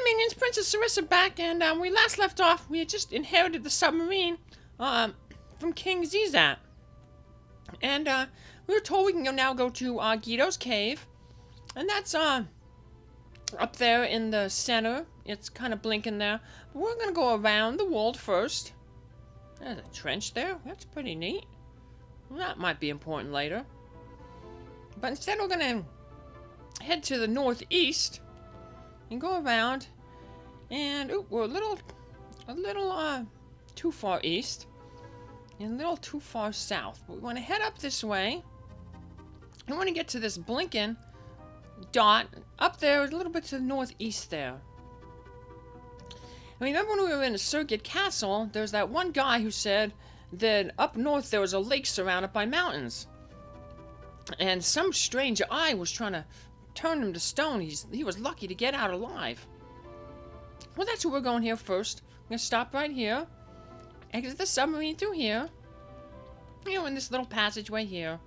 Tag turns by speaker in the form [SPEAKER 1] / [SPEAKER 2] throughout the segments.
[SPEAKER 1] minions, Princess Sarissa back, and we last left off. We had just inherited the submarine from King Zizat. And we were told we can now go to Ghido's cave. And that's up there in the center. It's kind of blinking there. But we're going to go around the world first. There's a trench there. That's pretty neat. Well, that might be important later. But instead we're going to head to the northeast and go around. And we're a little too far east and a little too far south. But we want to head up this way. I want to get to this blinking dot up there, a little bit to the northeast there. And remember when we were in Surgate Castle, there's that one guy who said that up north there was a lake surrounded by mountains. And some strange eye was trying to turn him to stone. He was lucky to get out alive. Well, that's where we're going here first. I'm going to stop right here. Exit the submarine through here. You know, in this little passageway here.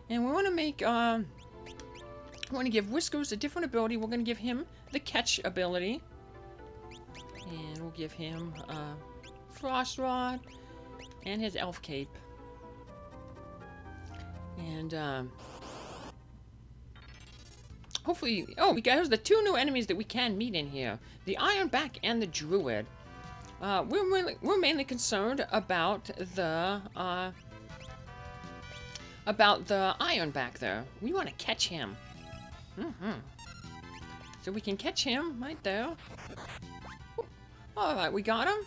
[SPEAKER 1] And we want to make, we want to give Whiskers a different ability. We're going to give him the catch ability. And we'll give him, Frost Rod and his elf cape. And, hopefully, here's the two new enemies that we can meet in here. The Ironback and the Druid. We're mainly concerned about the Ironback there. We want to catch him. So we can catch him right there. Alright, we got him.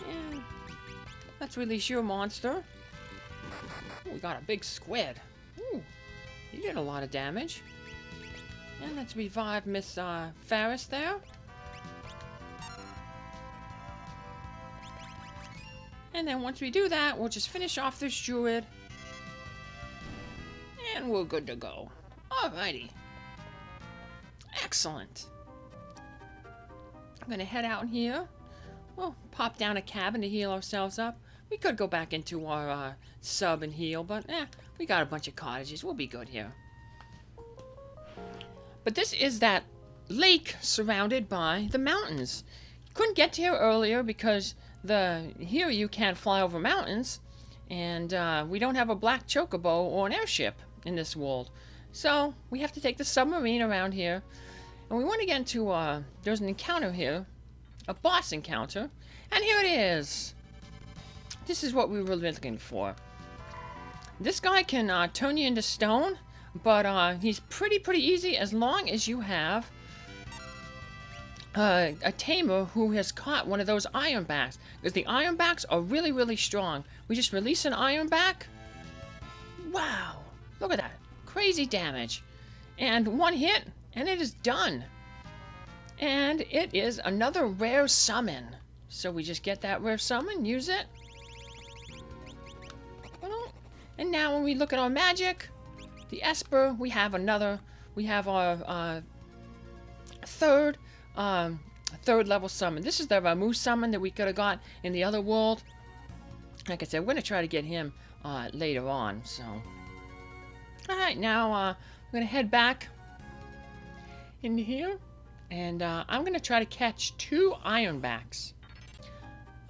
[SPEAKER 1] And let's release your monster. We got a big squid. Ooh, you did a lot of damage. And let's revive Miss Ferris there. And then once we do that, we'll just finish off this druid. And we're good to go. Alrighty. Excellent. I'm going to head out here. We'll pop down a cabin to heal ourselves up. We could go back into our sub and heal, but we got a bunch of cottages. We'll be good here. But this is that lake surrounded by the mountains. Couldn't get here earlier because here you can't fly over mountains, and we don't have a black chocobo or an airship in this world. So we have to take the submarine around here. And we want to get into, there's an encounter here, a boss encounter, and here it is. This is what we were looking for. This guy can turn you into stone, but he's pretty easy as long as you have a tamer who has caught one of those Ironbacks. Because the Ironbacks are really strong. We just release an Ironback. Wow, look at that. Crazy damage. And one hit, and it is done. And it is another rare summon. So we just get that rare summon, use it. And now when we look at our magic, the Esper, we have our third level summon. This is the Ramu summon that we could have got in the other world. Like I said, we're going to try to get him later on. So, alright, now I'm going to head back into here. And I'm going to try to catch 2 Ironbacks.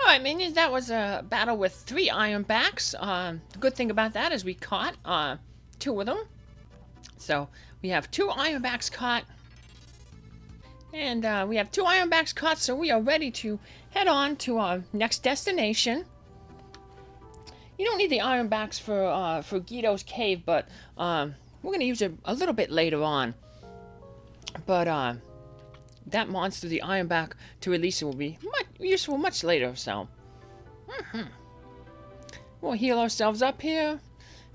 [SPEAKER 1] Alright, minions, that was a battle with 3 Ironbacks. The good thing about that is we caught 2 of them. So, we have 2 Ironbacks caught. And we have 2 Ironbacks caught, so we are ready to head on to our next destination. You don't need the Ironbacks for Ghido's cave, but we're going to use it a little bit later on. But that monster, the Ironback, to release it will be useful much later, so. We'll heal ourselves up here.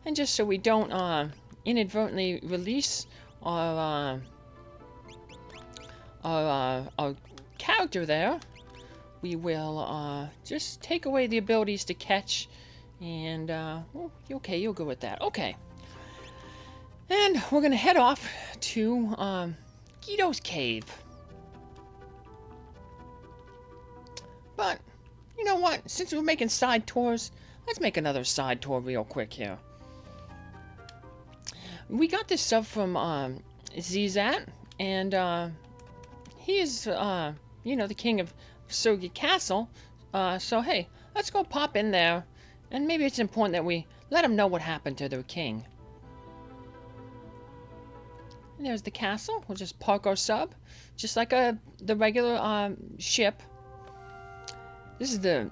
[SPEAKER 1] And just so we don't inadvertently release our character there, we will just take away the abilities to catch. And, okay, you'll go with that. Okay. And we're going to head off to Ghido's cave. But, you know what? Since we're making side tours, let's make another side tour real quick here. We got this stuff from Zizat, and he is, you know, the king of Surgate Castle. So hey, let's go pop in there, and maybe it's important that we let him know what happened to their king. And there's the castle. We'll just park our sub, just like the regular ship. This is the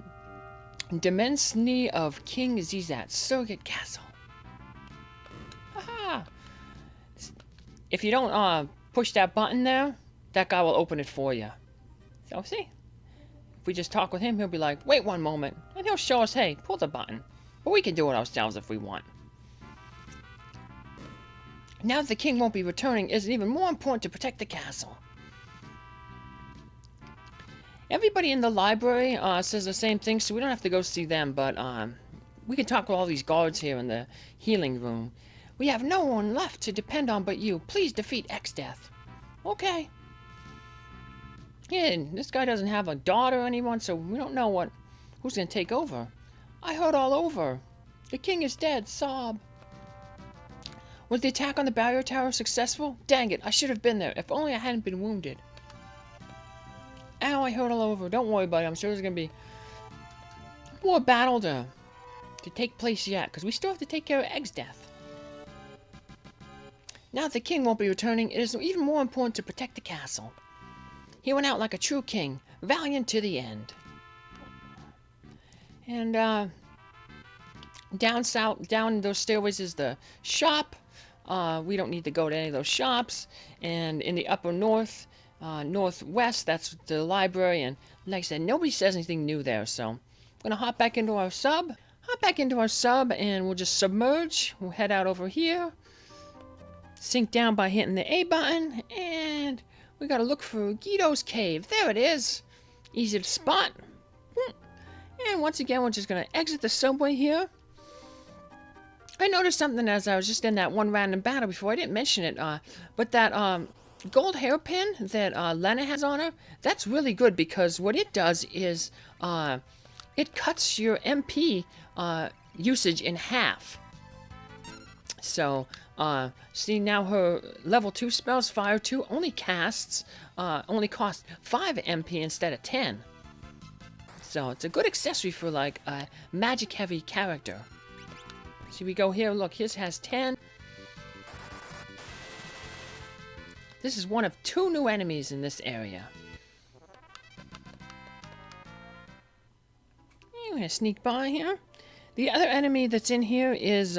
[SPEAKER 1] Dimensity of King Zizat, Surgate Castle. Aha! If you don't push that button there, that guy will open it for you. So see, if we just talk with him, he'll be like, wait one moment, and he'll show us, hey, pull the button. But we can do it ourselves if we want. Now that the king won't be returning, it's even more important to protect the castle. Everybody in the library says the same thing, so we don't have to go see them, but we can talk with all these guards here in the healing room. We have no one left to depend on but you. Please defeat X-Death. Okay. Yeah, this guy doesn't have a daughter or anyone, so we don't know who's going to take over. I heard all over. The king is dead. Sob. Was the attack on the barrier tower successful? Dang it, I should have been there. If only I hadn't been wounded. Ow, I heard all over. Don't worry about it. I'm sure there's going to be more battle to take place yet, because we still have to take care of X-Death. Now that the king won't be returning, it is even more important to protect the castle. He went out like a true king, valiant to the end. And down those stairways is the shop. We don't need to go to any of those shops. And in the upper northwest, that's the library. And like I said, nobody says anything new there. So I'm gonna hop back into our sub. And we'll just submerge. We'll head out over here. Sink down by hitting the A button, and we gotta look for Ghido's cave. There it is. Easy to spot. And once again, we're just gonna exit the subway here. I noticed something as I was just in that one random battle before. I didn't mention it, but that gold hairpin that Lena has on her, that's really good, because what it does is it cuts your MP usage in half. So, see, now her level 2 spells, Fire 2, only cost 5 MP instead of 10. So it's a good accessory for like a magic heavy character. So we go here, look, his has 10. This is one of 2 new enemies in this area. I'm gonna sneak by here. The other enemy that's in here is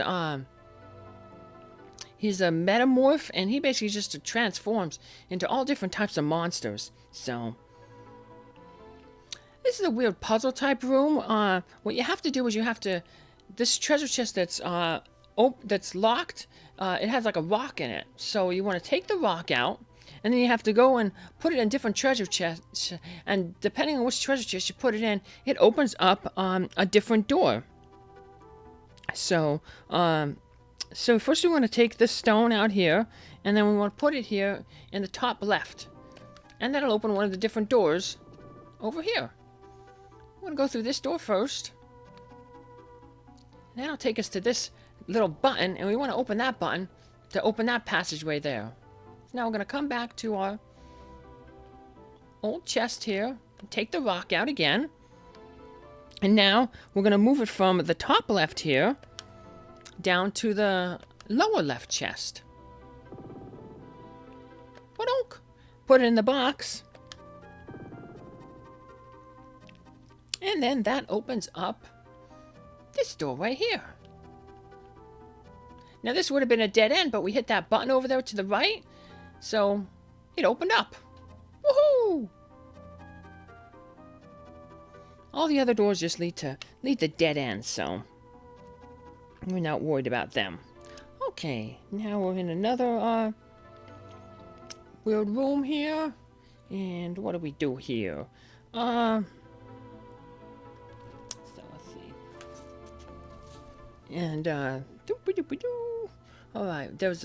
[SPEAKER 1] he's a metamorph, and he basically just transforms into all different types of monsters. So this is a weird puzzle type room. What you have to do is this treasure chest that's locked, it has like a rock in it. So you want to take the rock out, and then you have to go and put it in different treasure chests. And depending on which treasure chest you put it in, it opens up a different door. So first we want to take this stone out here, and then we want to put it here in the top left. And that'll open one of the different doors over here. I'm going to go through this door first. And that'll take us to this little button, and we want to open that button to open that passageway there. Now we're going to come back to our old chest here, and take the rock out again. And now we're going to move it from the top left here down to the lower left chest. Put it in the box. And then that opens up this door right here. Now this would have been a dead end, but we hit that button over there to the right, so it opened up. Woohoo! All the other doors just lead to dead ends, so we're not worried about them. Okay, now we're in another weird room here. And what do we do here? So let's see. And alright, there's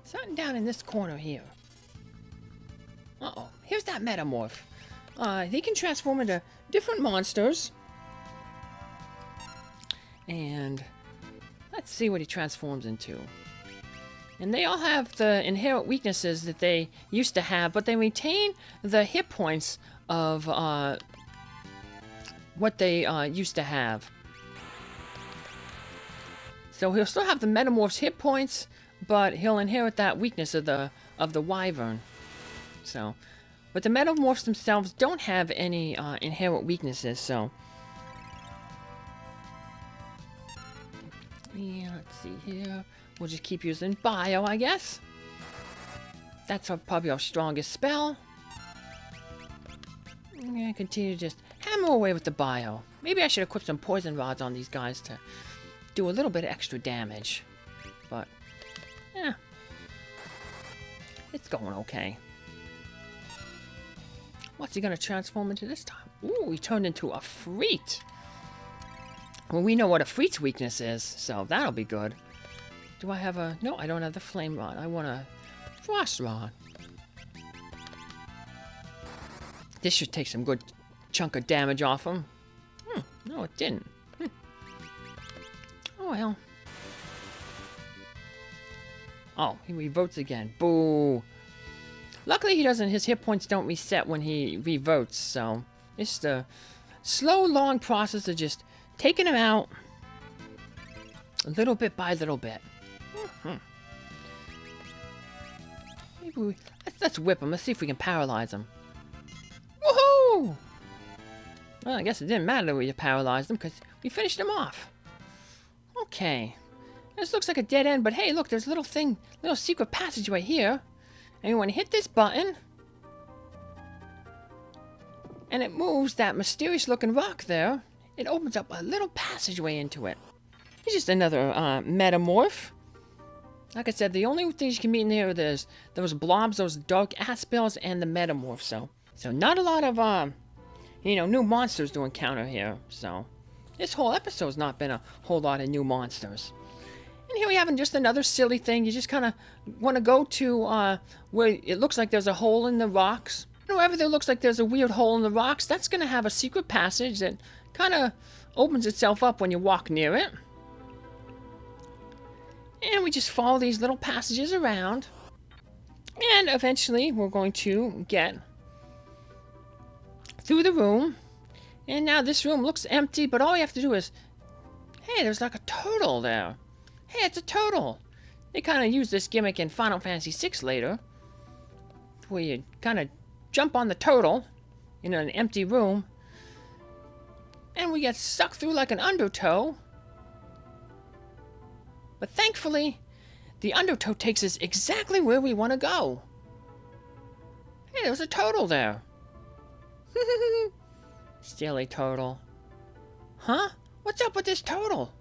[SPEAKER 1] something down in this corner here. Uh-oh, here's that metamorph. He can transform into different monsters. And let's see what he transforms into. And they all have the inherent weaknesses that they used to have, but they retain the hit points of what they used to have. So he'll still have the Metamorph's hit points, but he'll inherit that weakness of the Wyvern. So, but the Metamorphs themselves don't have any inherent weaknesses, so. Yeah, let's see here. We'll just keep using Bio, I guess. That's probably our strongest spell. Yeah, continue to just hammer away with the Bio. Maybe I should equip some Poison Rods on these guys to do a little bit of extra damage. But, yeah. It's going okay. What's he gonna transform into this time? Ooh, he turned into a Freet. Well, we know what a Freet's weakness is, so that'll be good. Do I have a... No, I don't have the Flame Rod. I want a Frost Rod. This should take some good chunk of damage off him. No, it didn't. Oh, well. Oh, he revotes again. Boo. Luckily, his hit points don't reset when he revotes, so it's just a slow, long process of just taking him out little bit by little bit. Maybe let's whip him. Let's see if we can paralyze him. Woohoo! Well, I guess it didn't matter that we paralyzed him because we finished him off. Okay. This looks like a dead end, but hey, look, there's a little secret passageway here. And when you hit this button, and it moves that mysterious looking rock there, it opens up a little passageway into it. It's just another metamorph. Like I said, the only things you can meet in here are those blobs, those dark aspels, and the metamorph. So not a lot of new monsters to encounter here. So this whole episode's not been a whole lot of new monsters. And here we have just another silly thing. You just kind of want to go to where it looks like there's a hole in the rocks. Wherever there looks like there's a weird hole in the rocks, that's going to have a secret passage that kind of opens itself up when you walk near it. And we just follow these little passages around. And eventually we're going to get through the room. And now this room looks empty, but all you have to do is... Hey, there's like a turtle there. Hey, it's a turtle. They kind of use this gimmick in Final Fantasy VI later, where you kind of jump on the turtle in an empty room, and we get sucked through like an undertow. But thankfully, the undertow takes us exactly where we want to go. Hey, there's a turtle there. Silly turtle. Huh? What's up with this turtle?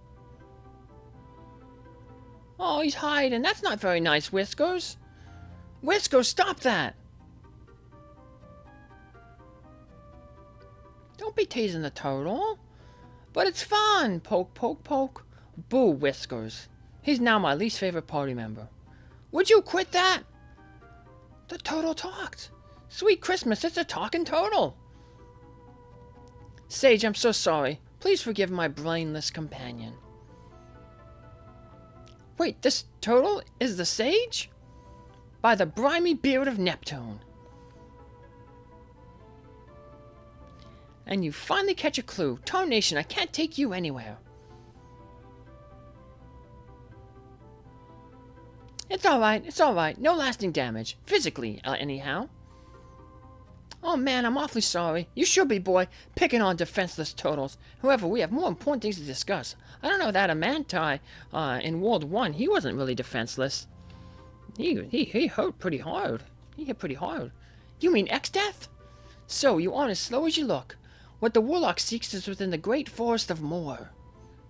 [SPEAKER 1] Oh, he's hiding. That's not very nice, Whiskers. Whiskers, stop that! Don't be teasing the turtle. But it's fun. Poke, poke, poke. Boo, Whiskers. He's now my least favorite party member. Would you quit that? The turtle talked. Sweet Christmas, it's a talking turtle. Sage, I'm so sorry. Please forgive my brainless companion. Wait, this turtle is the sage? By the briny beard of Neptune. And you finally catch a clue. Tone Nation, I can't take you anywhere. It's alright. No lasting damage. Physically, anyhow. Oh man, I'm awfully sorry. You should be, boy, picking on defenseless turtles. However, we have more important things to discuss. I don't know that Amanti, in World 1, he wasn't really defenseless. He hurt pretty hard. He hit pretty hard. You mean X-Death? So, you aren't as slow as you look. What the Warlock seeks is within the great Forest of Moor.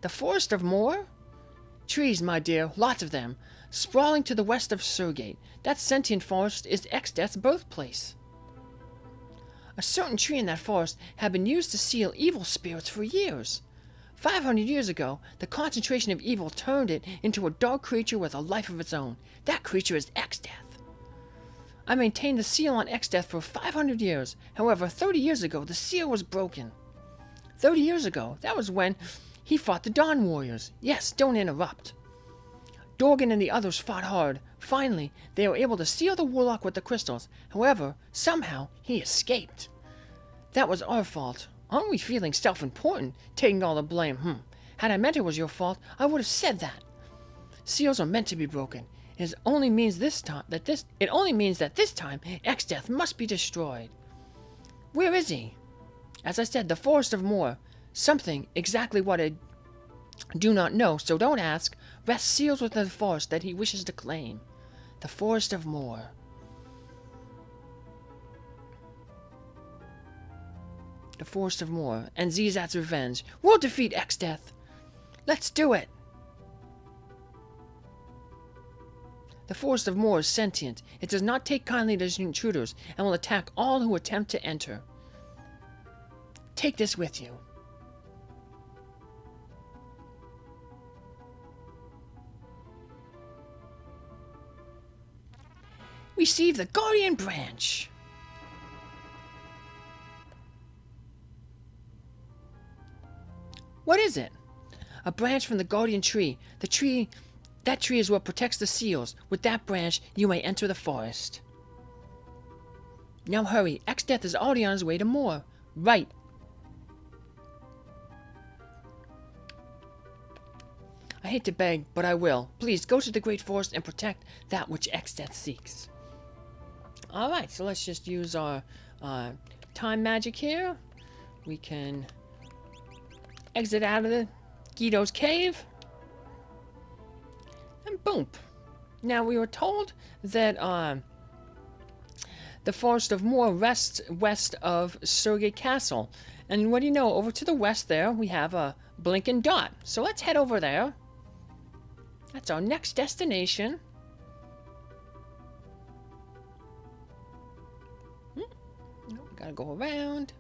[SPEAKER 1] The Forest of Moor? Trees, my dear, lots of them. Sprawling to the west of Surgate. That sentient forest is X-Death's birthplace. A certain tree in that forest had been used to seal evil spirits for years. 500 years ago, the concentration of evil turned it into a dark creature with a life of its own. That creature is X-Death. I maintained the seal on X-Death for 500 years. However, 30 years ago, the seal was broken. 30 years ago, that was when he fought the Dawn Warriors. Yes, don't interrupt. Dorgan and the others fought hard. Finally, they were able to seal the warlock with the crystals. However, somehow, he escaped. That was our fault. Aren't we feeling self-important, taking all the blame? Had I meant it was your fault, I would have said that. Seals are meant to be broken. It only means that this time, Exdeath must be destroyed. Where is he? As I said, the Forest of Moor. Something, exactly what I do not know, so don't ask, rests seals within the forest that he wishes to claim. The Forest of Moor. The Forest of Moor, and Zizat's revenge. We'll defeat Exdeath. Let's do it. The Forest of Moor is sentient. It does not take kindly to intruders, and will attack all who attempt to enter. Take this with you. Receive the Guardian Branch. What is it? A branch from the Guardian Tree. That tree is what protects the seals. With that branch, you may enter the forest. Now hurry. Exdeath is already on his way to Moor. Right. I hate to beg, but I will. Please, go to the Great Forest and protect that which Exdeath seeks. Alright, so let's just use our time magic here. We can exit out of the Ghido's cave. And boom. Now, we were told that the Forest of Moor rests west of Surgate Castle. And what do you know? Over to the west there, we have a blinking dot. So let's head over there. That's our next destination. We gotta go around.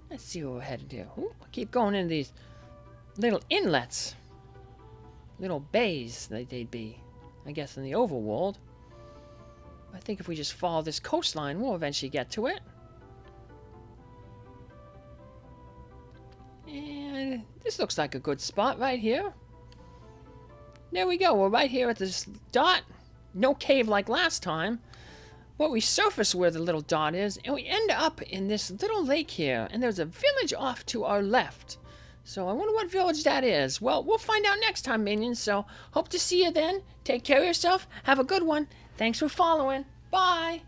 [SPEAKER 1] Let's see what we're headed to. I keep going into these little inlets. Little bays that they'd be, I guess, in the overworld. I think if we just follow this coastline, we'll eventually get to it. And this looks like a good spot right here. There we go. We're right here at this dot. No cave like last time. But we surface where the little dot is, and we end up in this little lake here. And there's a village off to our left. So I wonder what village that is. Well, we'll find out next time, minions. So hope to see you then. Take care of yourself. Have a good one. Thanks for following. Bye.